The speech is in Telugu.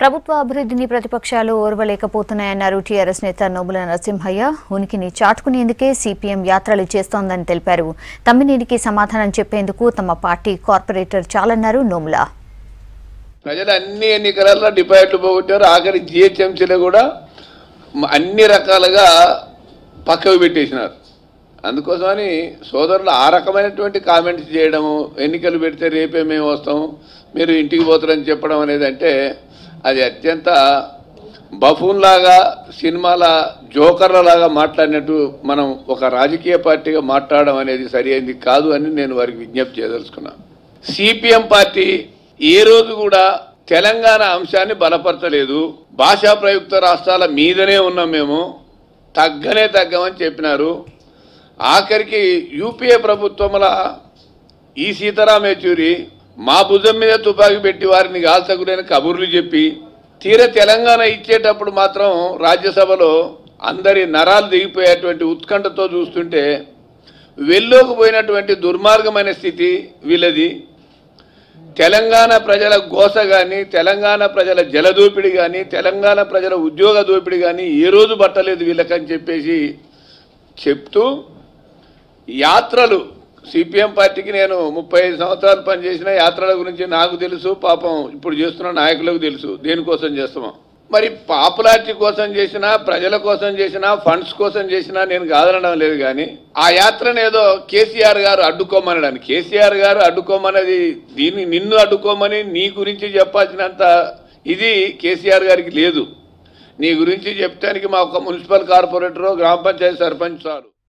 ప్రభుత్వ అభివృద్ధిని ప్రతిపక్షాలు ఓర్వలేకపోతున్నాయన్నారు టీఆర్ఎస్ నేత నోముల నరసింహయ్య. ఉనికిని చాటుకునేందుకే సిపిఎం యాత్రలు చేస్తోందని తెలిపారు. తమ్మినేనికి సమాధానం చెప్పేందుకు తమ పార్టీ కార్పొరేటర్ చాలన్నారు నోముల. ప్రజలు అన్ని ఎన్నికలలో డిపాజిట్లు పోగొట్టారు. ఆఖరి జిహెచ్ఎంసీలో కూడా అన్ని రకాలుగా పక్కకు పెట్టేసినారు. అందుకోసమని సోదరులు ఆ రకమైనటువంటి కామెంట్స్ చేయడము, ఎన్నికలు పెడితే రేపే మేము వస్తాము, మీరు ఇంటికి పోతారని చెప్పడం అనేది అంటే అది అత్యంత బఫూన్ లాగా, సినిమాల జోకర్ల లాగా మాట్లాడినట్టు మనం ఒక రాజకీయ పార్టీగా మాట్లాడడం అనేది సరి అయింది కాదు అని నేను వారికి విజ్ఞప్తి చేయదలుచుకున్నాను. సిపిఎం పార్టీ ఏ రోజు కూడా తెలంగాణ అంశాన్ని బలపరచలేదు. భాషా ప్రయుక్త రాష్ట్రాల మీదనే ఉన్నాం, మేము తగ్గమని చెప్పినారు. ఆఖరికి యూపీఏ ప్రభుత్వముల ఈ సీతారాం యేచూరి మా భుజం మీద తుపాకీ పెట్టి వారిని గాల్చకులేని కబుర్లు చెప్పి తీర తెలంగాణ ఇచ్చేటప్పుడు మాత్రం రాజ్యసభలో అందరి నరాలు దిగిపోయేటువంటి ఉత్కంఠతో చూస్తుంటే వెల్లోకి పోయినటువంటి దుర్మార్గమైన స్థితి వీళ్ళది. తెలంగాణ ప్రజల గోస కానీ, తెలంగాణ ప్రజల జలదోపిడి కానీ, తెలంగాణ ప్రజల ఉద్యోగ దోపిడి కానీ ఏ రోజు పట్టలేదు వీళ్ళకని చెప్పేసి చెప్తూ యాత్రలు, సిపిఎం పార్టీకి నేను 35 సంవత్సరాలు పనిచేసిన యాత్రల గురించి నాకు తెలుసు, పాపం ఇప్పుడు చేస్తున్న నాయకులకు తెలుసు దేనికోసం చేస్తామో. మరి పాపులారిటీ కోసం చేసినా, ప్రజల కోసం చేసినా, ఫండ్స్ కోసం చేసినా నేను కాదనడం లేదు. కానీ ఆ యాత్రను ఏదో కేసీఆర్ గారు అడ్డుకోమనడానికి, కేసీఆర్ గారు అడ్డుకోమన్నది నిన్ను అడ్డుకోమని నీ గురించి చెప్పాల్సినంత ఇది కేసీఆర్ గారికి లేదు. నీ గురించి చెప్తానికి మా ఒక మున్సిపల్ కార్పొరేటరో గ్రామ పంచాయతీ సర్పంచ్ చాలు.